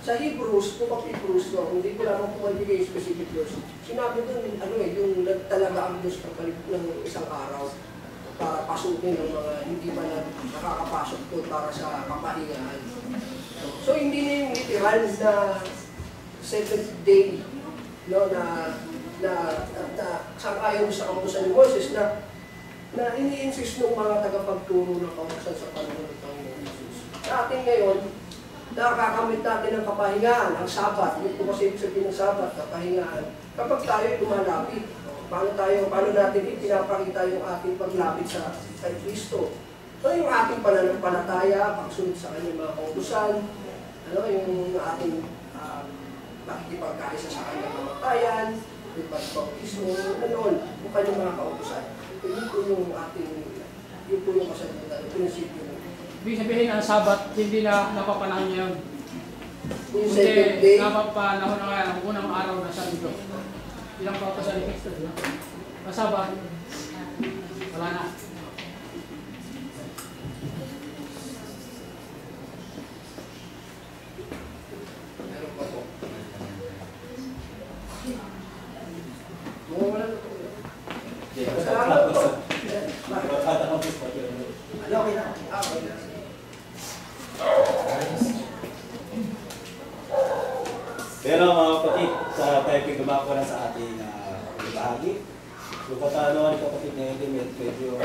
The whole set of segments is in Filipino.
Sa Hebrews, Book of Hebrews, no, hindi ko lang kung magbigay specific verse. Sinabi doon, yung nagtalaga ang Diyos ng isang araw para pasukin ng mga hindi pa nakakapasok doon para sa kapahingahan. So hindi na yung literal na seventh day, no, na sang-ayon sa kautusan ni Moses na ini-insist ng mga tagapagturo ng kautusan sa panahon ng Panginoon Jesus. Sa atin ngayon, nakakamit natin ng kapahingahan, ang Sabat, yung po kasi sabihin ng Sabat, kapahingahan, kapag tayo lumalapit. Paano natin ipinapakita yung ating paglapit sa kay Kristo? So yung ating pananampalataya, pagsunod sa kanyang mga kautusan, yung ating pakikipagkaisa sa kanyang kamatayan, yung pagbautismo, yung kanyang mga kautusan. Yun po yung kasagutan, yung prinsipyo. Ibig sabihin ang Sabat, hindi na napapanahon niya yun. Hindi napapanahon na kaya ang unang araw na sa linggo. Ilang pautosan ni Kristo, di ba? Ang Sabat, wala na. Meron pa po. Pero mga kapatid, sa tayo pinumako na sa ating bahagi, yung katanungan ni kapatid na hindi medyo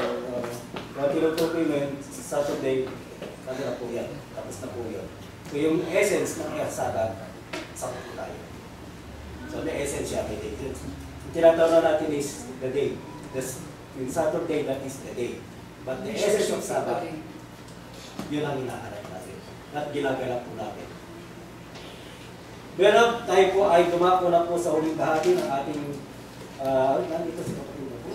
tinutukoy mo yun sa Saturday, kasi na po yan, tapos na po yun. So yung essence ng Sabat, sakot po tayo. So the essence siya, may day. Yung tinatawag natin is the day. Yung Saturday, that is the day. But the essence of Sabat, yun ang hinahanap natin. At ginagalang po natin. Pero tayo po ay dumako na po sa huling bahagi ng ating nandito si kapatid na po.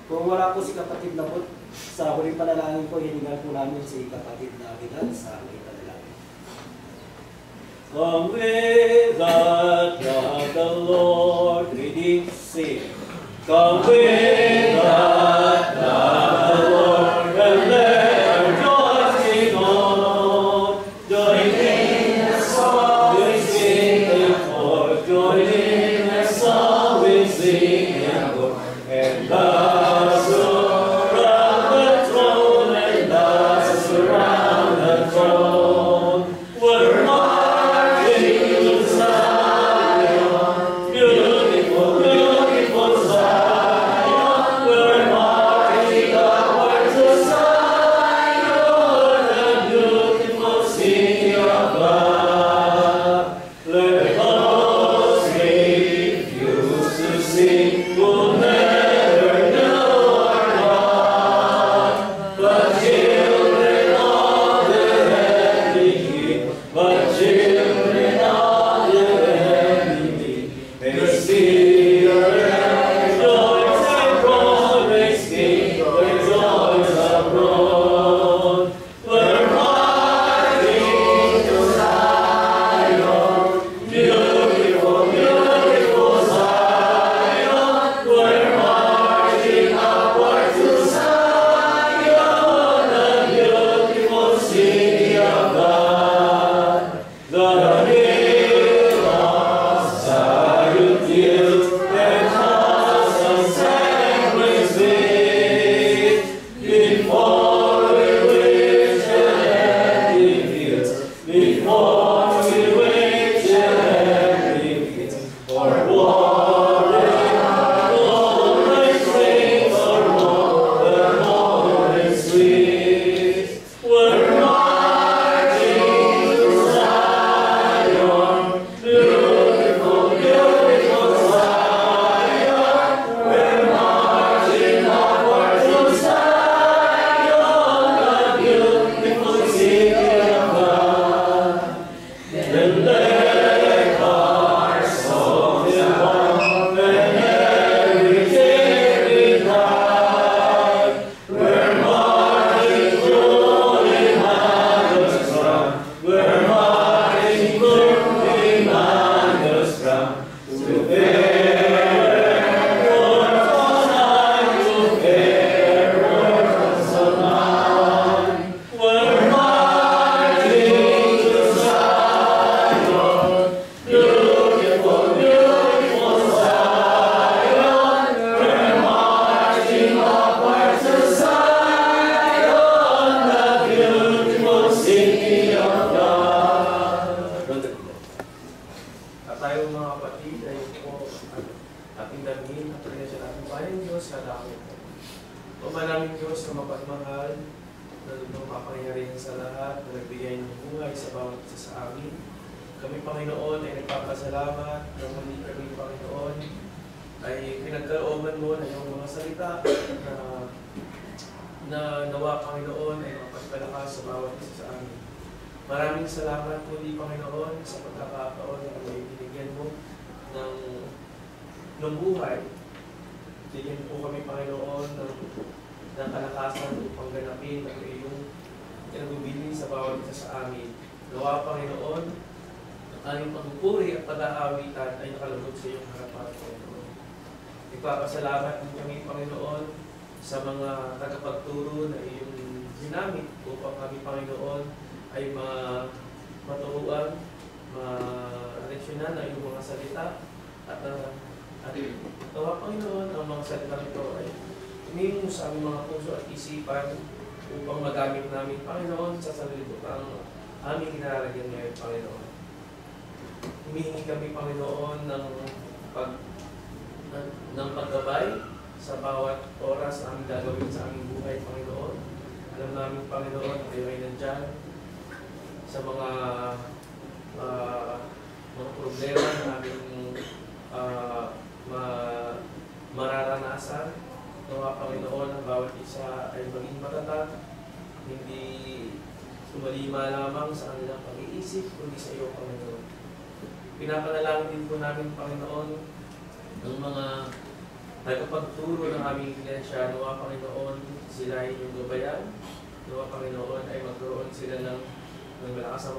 Kung wala po si kapatid na po, sa huling panalangin po, hiningan po namin si kapatid na Vidal sa huling panalangin. Come with the Lord, reading, sing. Come with the Lord, and let our joys be known. Join in the song we sing, for join in the song we sing, and thus around the throne, and thus around the throne. We're marching to Zion, beautiful, beautiful Zion. We're marching upward to Zion, the beautiful city of God. Let those refuse to sing will never know our God, but children of the heavenly King, but children of the heavenly King. They see your rejoice abroad, they sing rejoice abroad. We're marching to Zion, beautiful, beautiful Zion. We're marching upward to Zion, the beautiful city of God. The hill of Zion hills and house of sanctuaries sing. Before we reach the heavenly fields, before we reach the heavenly fields, for watering golden springs, for golden streams. We're marching to Zion, beautiful, beautiful Zion. We're marching upward to Zion, the beautiful city of God. bawat isa sa amin. Kami, Panginoon, ay nagpapasalamat na muli kami, Panginoon, ay pinagkalooban mo na yung mga salita na nawa, Panginoon, ay mapagpalakas sa bawat isa sa amin. Maraming salamat muli, Panginoon, sa pagkakataon na may binigyan mo ng buhay. Bigyan po kami, Panginoon, ng kalakasan upang ganapin ang iyong pinagbibilin sa bawat isa sa amin. Nawa, Panginoon, ang aming pagpupuri at pag-aawitan ay nakalugod sa iyong harapan, Panginoon. Ipapasalamat din kami, Panginoon, sa mga tagapagturo na iyong ginamit upang kami, Panginoon, ay maturuan, ma-leksyonan ang iyong mga salita at nawa, Panginoon, ang mga salita nito ay umiimo sa aming mga puso at isipan upang magamit namin, Panginoon, sa sanlibutan aming kinaragyan ngayon, Panginoon. Humihingi kami, Panginoon, ng paggabay sa bawat oras na aming gagawin sa aming buhay, Panginoon. Alam namin, Panginoon, kayo ay nandyan sa mga problema na aming mararanasan. Nawa, Panginoon, ang bawat isa ay maging matatag, hindi sumalima lamang sa kanilang pag-iisip, kundi sa iyo, Panginoon. Pinapanalangin din po namin, Panginoon, ng mga tagapagturo ng aming iglesia. Nawa, Panginoon, sila ay inyong gabayan. Nawa, Panginoon, ay magkaroon sila ng malakas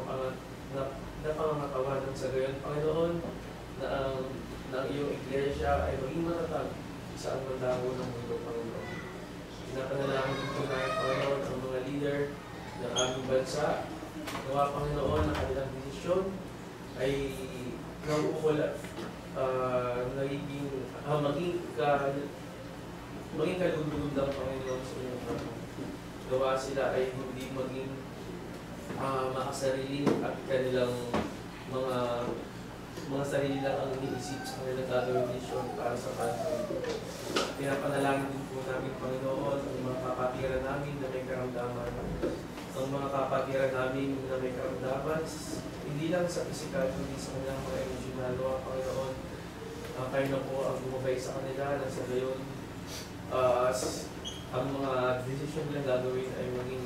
na pangangatawan ng sa gayon, Panginoon, na ang iyong iglesia ay maging matatag sa ang mandago ng mundo, Panginoon. Pinapanalangin din po namin, Panginoon, ang mga leader ng aming bansa. Nawa, Panginoon, ang kanilang desisyon ay nauukol at maging kalugod-lugod ng Panginoon sa inyong panahon. Gawa sila ay hindi maging makasarili at kanilang mga sarili lang ang iniisip sa kanilang gagawin desisyon para sa panahon. Pinapanalangin din po namin, Panginoon, ang mga kapatiran namin na may karamdaman. Ang mga kapatiran namin na may karamdaman, hindi lang sa pisikal, kundi sa kanilang mga emosyonal. Panginoon, kayo na po ang bumabay sa kanila na sa gayon ang mga desisyon nilang gagawin ay maging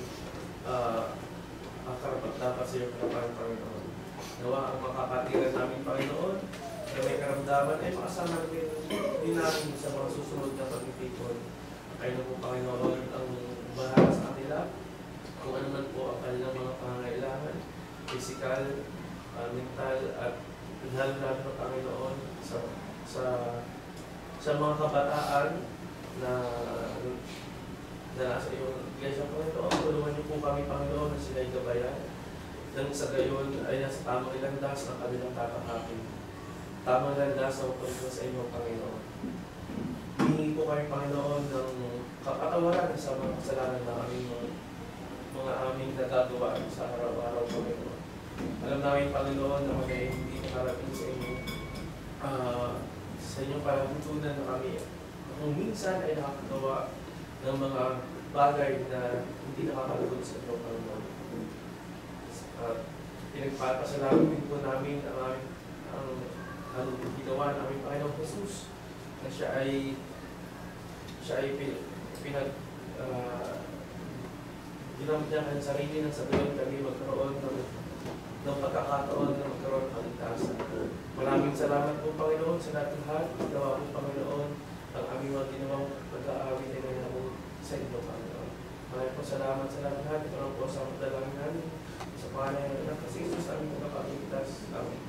karapat-dapat sa iyong harapan, Panginoon. Nawa ang mga kapatiran namin, Panginoon, na may karamdaman ay makasama din namin sa mga susunod na pag-ipon. Kayo na po, Panginoon, ang bahala sa kanila kung ano man po ang kanilang mga pangangailangan, physical, mental, at lalo-lalo na, Panginoon, sa mga kabataan na nasa iyong iglesia, Panginoon. Tulungan niyo po kami, Panginoon, na sila'y gabayan. Nang sa gayon ay nasa tamang landas ng kanilang tatakakin. Tamang landas na magpapagod sa inyo, Panginoon. Hihingi po kami, Panginoon, ng kapatawaran sa mga kasalanan na aming nagagawa sa araw-araw, Panginoon. Alam namin, Panginoon, na kami hindi nakarating sa inyong palagutunan na kami kung minsan ay nakakagawa ng mga bagay na hindi nakakalugod sa inyo, Panginoon. Pinagpapasalamat din po namin ang ginawa ng aming Panginoong Jesus na siya ay ginamit niya ang sarili ng sabihin kami magkaroon ng pagkakataon na magkaroon ng kaligtasan. Maraming salamat po, Panginoon, sa lahat. Gawa po, Panginoon, ang aming mga ginawang pag-aawit ay nangyayari sa inyo, Panginoon. Maraming po salamat sa lahat. Ito lang po sa dalangin namin sa pangalan ng Jesus, aming tagapagligtas. Amen.